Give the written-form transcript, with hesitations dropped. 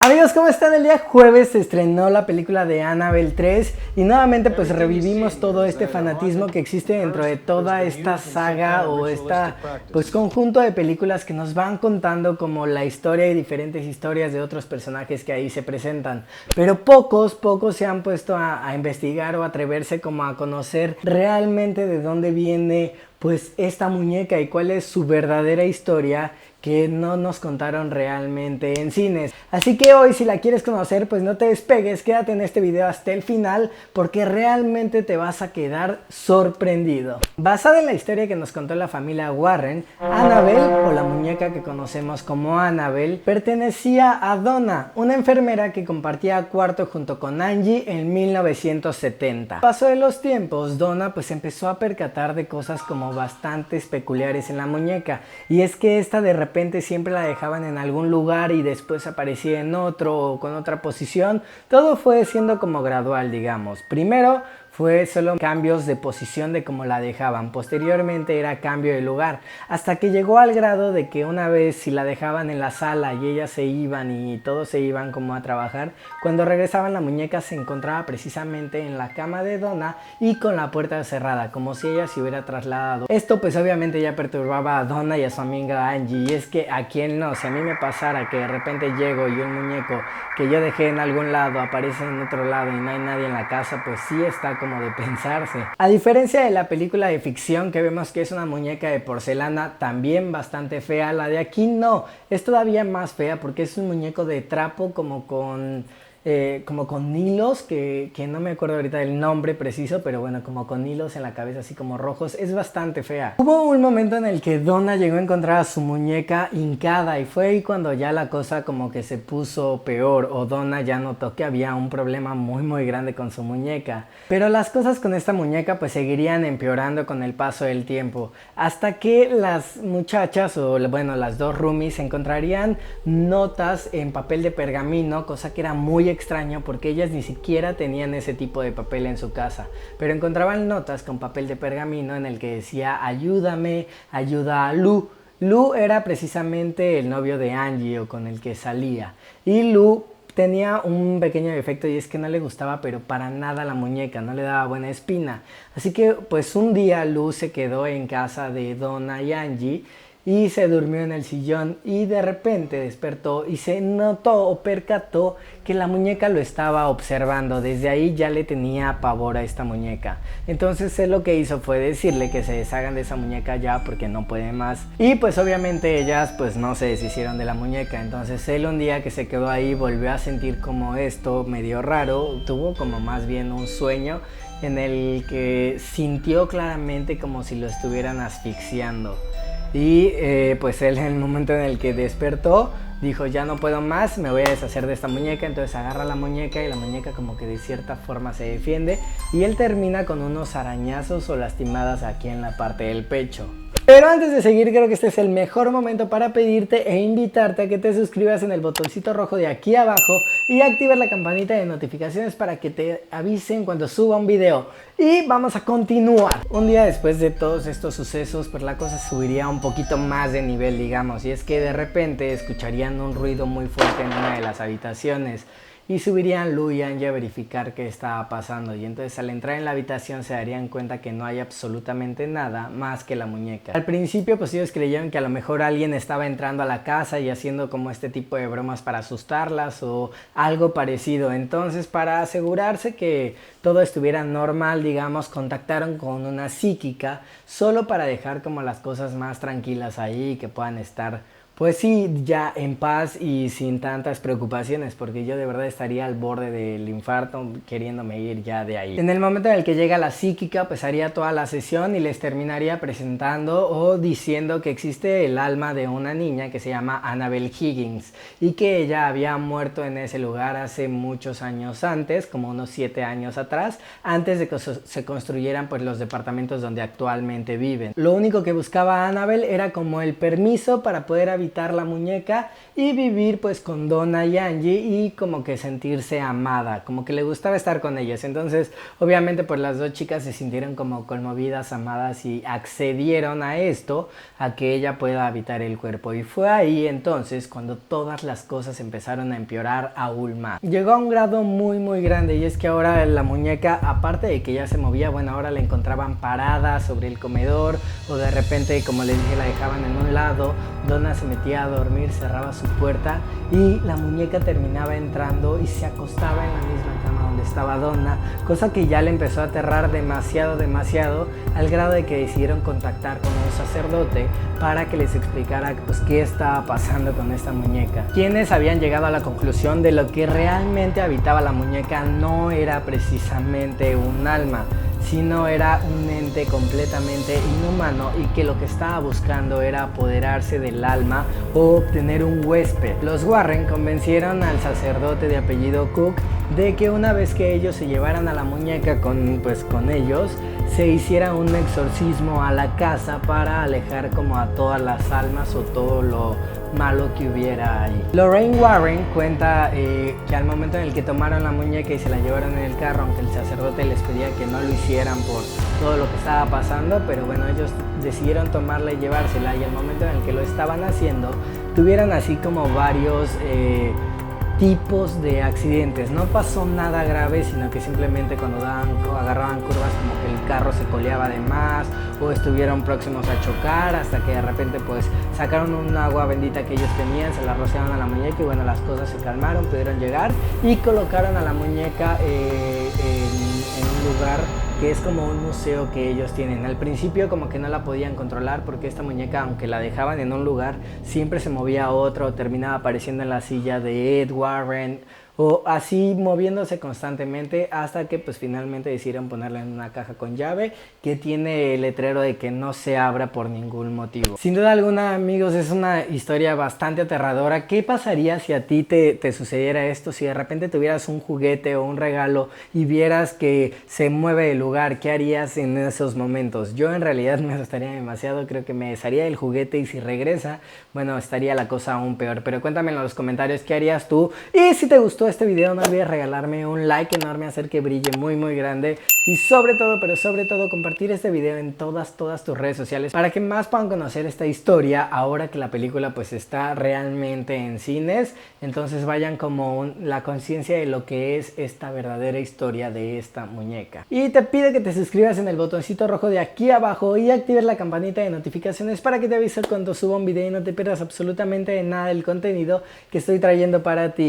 Amigos, ¿cómo están? El día jueves se estrenó la película de Annabelle 3 y nuevamente pues revivimos todo este fanatismo que existe dentro de toda esta saga o esta pues conjunto de películas que nos van contando como la historia y diferentes historias de otros personajes que ahí se presentan. Pero pocos se han puesto a investigar o atreverse como a conocer realmente de dónde viene pues esta muñeca y cuál es su verdadera historia que no nos contaron realmente en cines. Así que hoy, si la quieres conocer, pues no te despegues, quédate en este video hasta el final porque realmente te vas a quedar sorprendido. Basada en la historia que nos contó la familia Warren, Annabelle, o la muñeca que conocemos como Annabelle, pertenecía a Donna, una enfermera que compartía cuarto junto con Angie en 1970. Pasó de los tiempos, Donna pues empezó a percatar de cosas como bastantes peculiares en la muñeca, y es que esta de repente siempre la dejaban en algún lugar y después aparecía en otro o con otra posición. Todo fue siendo como gradual, digamos. Primero fue solo cambios de posición de cómo la dejaban, posteriormente era cambio de lugar, hasta que llegó al grado de que una vez si la dejaban en la sala y ellas se iban y todos se iban como a trabajar, cuando regresaban la muñeca se encontraba precisamente en la cama de Donna y con la puerta cerrada, como si ella se hubiera trasladado. Esto pues obviamente ya perturbaba a Donna y a su amiga Angie, y es que a quien no, si a mí me pasara que de repente llego y un muñeco que yo dejé en algún lado aparece en otro lado y no hay nadie en la casa, pues sí está como de pensarse. A diferencia de la película de ficción que vemos que es una muñeca de porcelana también bastante fea, la de aquí no, es todavía más fea porque es un muñeco de trapo como con hilos que no me acuerdo ahorita del nombre preciso, pero bueno, como con hilos en la cabeza así como rojos, es bastante fea. Hubo un momento en el que Donna llegó a encontrar a su muñeca hincada y fue ahí cuando ya la cosa como que se puso peor, o Donna ya notó que había un problema muy grande con su muñeca. Pero las cosas con esta muñeca pues seguirían empeorando con el paso del tiempo, hasta que las muchachas, o bueno, las dos roomies encontrarían notas en papel de pergamino, cosa que era muy extraño porque ellas ni siquiera tenían ese tipo de papel en su casa, pero encontraban notas con papel de pergamino en el que decía ayúdame, ayuda a Lou. Lou era precisamente el novio de Angie o con el que salía, y Lou tenía un pequeño defecto y es que no le gustaba pero para nada la muñeca, no le daba buena espina. Así que pues un día Lou se quedó en casa de Donna y Angie y se durmió en el sillón y de repente despertó y se notó o percató que la muñeca lo estaba observando. Desde ahí ya le tenía pavor a esta muñeca. Entonces él lo que hizo fue decirle que se deshagan de esa muñeca ya porque no puede más. Y pues obviamente ellas pues no se deshicieron de la muñeca. Entonces él un día que se quedó ahí volvió a sentir como esto medio raro. Tuvo como más bien un sueño en el que sintió claramente como si lo estuvieran asfixiando. Y pues él en el momento en el que despertó dijo ya no puedo más, me voy a deshacer de esta muñeca. Entonces agarra la muñeca y la muñeca como que de cierta forma se defiende y él termina con unos arañazos o lastimadas aquí en la parte del pecho. Pero antes de seguir, creo que este es el mejor momento para pedirte e invitarte a que te suscribas en el botoncito rojo de aquí abajo y actives la campanita de notificaciones para que te avisen cuando suba un video. Y vamos a continuar. Un día después de todos estos sucesos, pues la cosa subiría un poquito más de nivel, digamos, y es que de repente escucharían un ruido muy fuerte en una de las habitaciones. Y subirían Lou y Angie a verificar qué estaba pasando, y entonces al entrar en la habitación se darían cuenta que no hay absolutamente nada más que la muñeca. Al principio pues ellos creyeron que a lo mejor alguien estaba entrando a la casa y haciendo como este tipo de bromas para asustarlas o algo parecido. Entonces para asegurarse que todo estuviera normal, digamos, contactaron con una psíquica solo para dejar como las cosas más tranquilas ahí y que puedan estar pues sí, ya en paz y sin tantas preocupaciones, porque yo de verdad estaría al borde del infarto queriéndome ir ya de ahí. En el momento en el que llega la psíquica, pues haría toda la sesión y les terminaría presentando o diciendo que existe el alma de una niña que se llama Annabelle Higgins y que ella había muerto en ese lugar hace muchos años antes, como unos 7 años atrás, antes de que se construyeran pues los departamentos donde actualmente viven. Lo único que buscaba Annabelle era como el permiso para poder habitar evitar la muñeca y vivir pues con Donna y Angie y como que sentirse amada, como que le gustaba estar con ellas. Entonces obviamente pues las dos chicas se sintieron como conmovidas, amadas y accedieron a esto, a que ella pueda habitar el cuerpo. Y fue ahí entonces cuando todas las cosas empezaron a empeorar aún más. Llegó a un grado muy grande, y es que ahora la muñeca, aparte de que ya se movía, bueno, ahora la encontraban parada sobre el comedor, o de repente, como les dije, la dejaban en un lado. Donna se metía a dormir, cerraba su puerta y la muñeca terminaba entrando y se acostaba en la misma cama donde estaba Donna, cosa que ya le empezó a aterrar demasiado, al grado de que decidieron contactar con un sacerdote para que les explicara pues qué estaba pasando con esta muñeca. Quienes habían llegado a la conclusión de lo que realmente habitaba la muñeca no era precisamente un alma, sino era un ente completamente inhumano, y que lo que estaba buscando era apoderarse del alma o obtener un huésped. Los Warren convencieron al sacerdote de apellido Cook de que una vez que ellos se llevaran a la muñeca con ellos, se hiciera un exorcismo a la casa para alejar como a todas las almas o todo lo malo que hubiera ahí. Lorraine Warren cuenta que al momento en el que tomaron la muñeca y se la llevaron en el carro, aunque el sacerdote les pedía que no lo hicieran por todo lo que estaba pasando, pero bueno, ellos decidieron tomarla y llevársela, y al momento en el que lo estaban haciendo, tuvieron así como varios tipos de accidentes. No pasó nada grave, sino que simplemente cuando agarraban curvas, como que el carro se coleaba de más, o estuvieron próximos a chocar, hasta que de repente pues sacaron un agua bendita que ellos tenían, se la rociaron a la muñeca y bueno, las cosas se calmaron, pudieron llegar y colocaron a la muñeca en un lugar que es como un museo que ellos tienen. Al principio como que no la podían controlar, porque esta muñeca, aunque la dejaban en un lugar, siempre se movía a otro, o terminaba apareciendo en la silla de Ed Warren, o así moviéndose constantemente, hasta que pues finalmente decidieron ponerla en una caja con llave que tiene el letrero de que no se abra por ningún motivo. Sin duda alguna, amigos, es una historia bastante aterradora. ¿Qué pasaría si a ti te sucediera esto? Si de repente tuvieras un juguete o un regalo y vieras que se mueve de lugar, ¿qué harías en esos momentos? Yo en realidad me asustaría demasiado, creo que me desharía del juguete, y si regresa, bueno, estaría la cosa aún peor. Pero cuéntame en los comentarios qué harías tú, y si te gustó este video no olvides regalarme un like enorme, hacer que brille muy grande, y sobre todo, pero sobre todo, compartir este video en todas tus redes sociales para que más puedan conocer esta historia ahora que la película pues está realmente en cines. Entonces vayan como la conciencia de lo que es esta verdadera historia de esta muñeca. Y te pido que te suscribas en el botoncito rojo de aquí abajo y actives la campanita de notificaciones para que te avise cuando suba un video y no te pierdas absolutamente nada del contenido que estoy trayendo para ti.